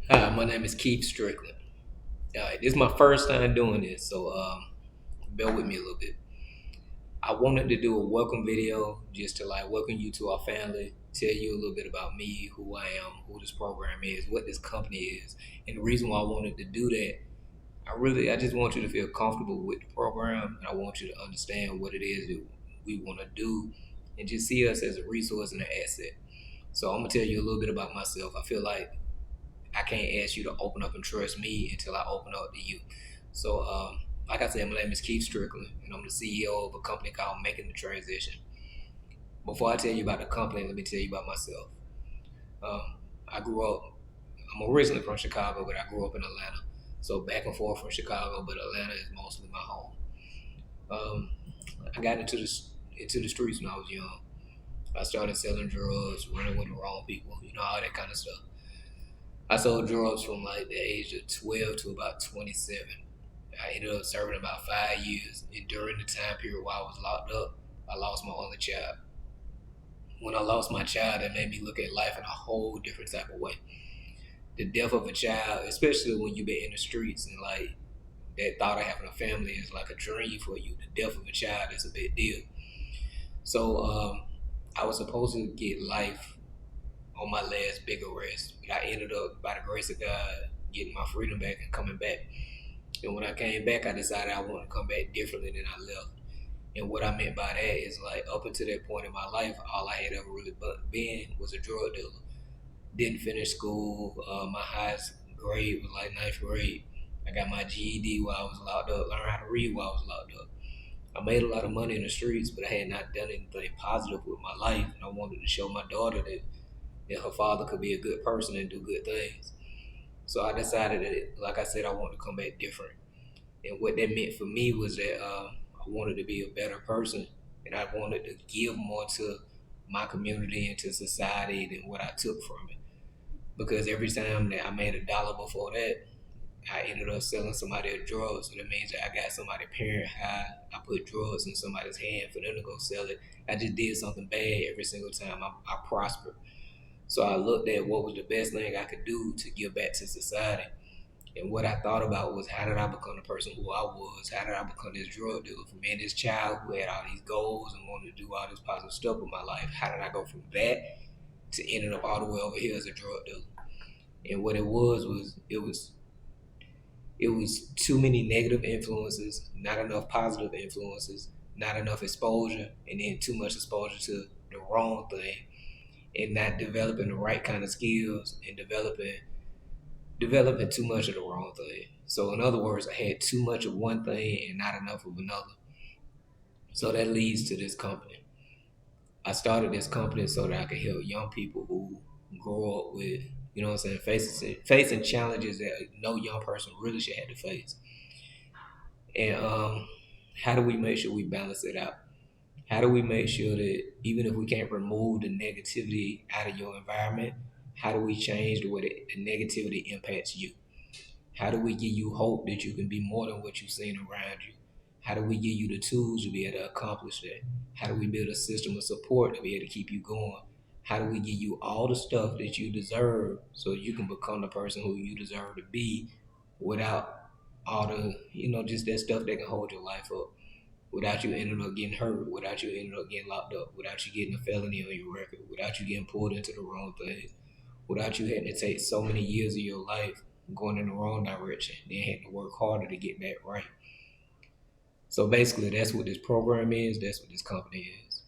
Hi, my name is Keith Strickland. This is my first time doing this, so bear with me a little bit. I wanted to do a welcome video just to like welcome you to our family, tell you a little bit about me, who I am, who this program is, what this company is, and the reason why I wanted to do that. I just want you to feel comfortable with the program, and I want you to understand what it is that we want to do, and just see us as a resource and an asset. So I'm gonna tell you a little bit about myself. I feel like I can't ask you to open up and trust me until I open up to you. So, like I said, my name is Keith Strickland, and I'm the CEO of a company called Making the Transition. Before I tell you about the company, let me tell you about myself. Um, I grew up, I'm originally from Chicago, but I grew up in Atlanta. So back and forth from Chicago, but Atlanta is mostly my home. Um, I got into the streets when I was young. I started selling drugs, running with the wrong people, all that kind of stuff. I sold drugs from like the age of 12 to about 27. I ended up serving about 5 years, and during the time period while I was locked up, I lost my only child. When I lost my child, that made me look at life in a whole different type of way. The death of a child, especially when you've been in the streets and like that thought of having a family is like a dream for you. The death of a child is a big deal. So I was supposed to get life on my last big arrest, but I ended up, by the grace of God, getting my freedom back and coming back. And when I came back, I decided I wanted to come back differently than I left. And what I meant by that is like up until that point in my life, all I had ever really been was a drug dealer. Didn't finish school. My highest grade was like ninth grade. I got my GED while I was locked up. Learned how to read while I was locked up. I made a lot of money in the streets, but I had not done anything positive with my life. And I wanted to show my daughter that her father could be a good person and do good things. So I decided that, like I said, I wanted to come back different. And what that meant for me was that I wanted to be a better person, and I wanted to give more to my community and to society than what I took from it. Because every time that I made a dollar before that, I ended up selling somebody a drug. So that means that I got somebody parent high. I put drugs in somebody's hand for them to go sell it. I just did something bad every single time I prospered. So I looked at what was the best thing I could do to give back to society. And what I thought about was how did I become the person who I was? How did I become this drug dealer? From being this child who had all these goals and wanted to do all this positive stuff with my life, how did I go from that to ending up all the way over here as a drug dealer? And what it was it was too many negative influences, not enough positive influences, not enough exposure, and then too much exposure to the wrong thing, and not developing the right kind of skills and developing too much of the wrong thing. So in other words, I had too much of one thing and not enough of another. So that leads to this company. I started this company so that I could help young people who grow up with, what I'm saying, facing challenges that no young person really should have to face. And how do we make sure we balance it out? How do we make sure that even if we can't remove the negativity out of your environment, how do we change the way that the negativity impacts you? How do we give you hope that you can be more than what you've seen around you? How do we give you the tools to be able to accomplish that? How do we build a system of support to be able to keep you going? How do we give you all the stuff that you deserve so you can become the person who you deserve to be without all the, just that stuff that can hold your life up? Without you ending up getting hurt, without you ending up getting locked up, without you getting a felony on your record, without you getting pulled into the wrong thing, without you having to take so many years of your life going in the wrong direction, then having to work harder to get back right. So basically, that's what this program is. That's what this company is.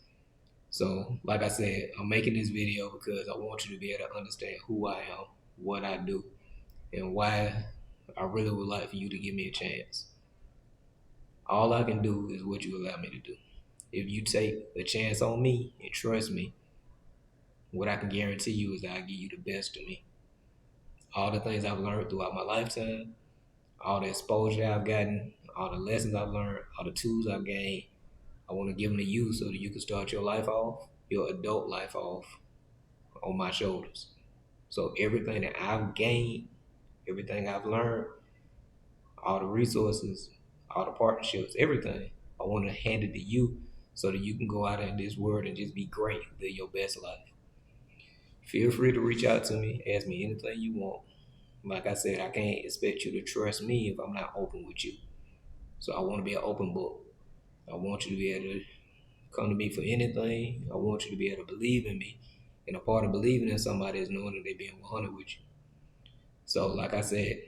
So, like I said, I'm making this video because I want you to be able to understand who I am, what I do, and why I really would like for you to give me a chance. All I can do is what you allow me to do. If you take a chance on me and trust me, what I can guarantee you is that I give you the best of me. All the things I've learned throughout my lifetime, all the exposure I've gotten, all the lessons I've learned, all the tools I've gained, I want to give them to you so that you can start your life off, your adult life off, on my shoulders. So everything that I've gained, everything I've learned, all the resources, all the partnerships, everything, I want to hand it to you so that you can go out in this world and just be great, live your best life. Feel free to reach out to me, ask me anything you want. Like I said, I can't expect you to trust me if I'm not open with you. So I want to be an open book. I want you to be able to come to me for anything. I want you to be able to believe in me. And a part of believing in somebody is knowing that they're being 100 with you. So, like I said,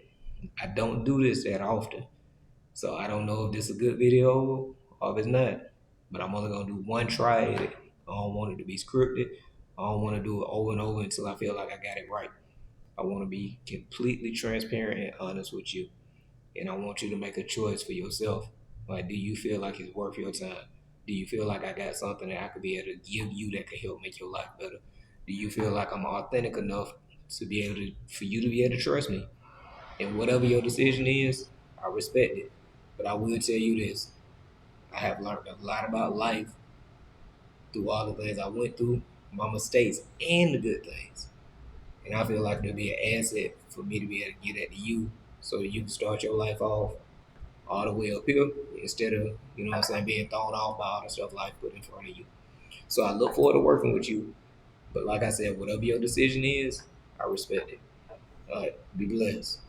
I don't do this that often. So I don't know if this is a good video or if it's not. But I'm only gonna do one try at it. I don't want it to be scripted. I don't want to do it over and over until I feel like I got it right. I want to be completely transparent and honest with you. And I want you to make a choice for yourself. Like, do you feel like it's worth your time? Do you feel like I got something that I could be able to give you that could help make your life better? Do you feel like I'm authentic enough to be able to, for you to be able to trust me? And whatever your decision is, I respect it. But I will tell you this: I have learned a lot about life through all the things I went through, my mistakes, and the good things. And I feel like it'll be an asset for me to be able to get that to you so that you can start your life off all the way up here instead of, you know what I'm saying, being thrown off by all the stuff life put in front of you. So I look forward to working with you. But like I said, whatever your decision is, I respect it. All right, be blessed.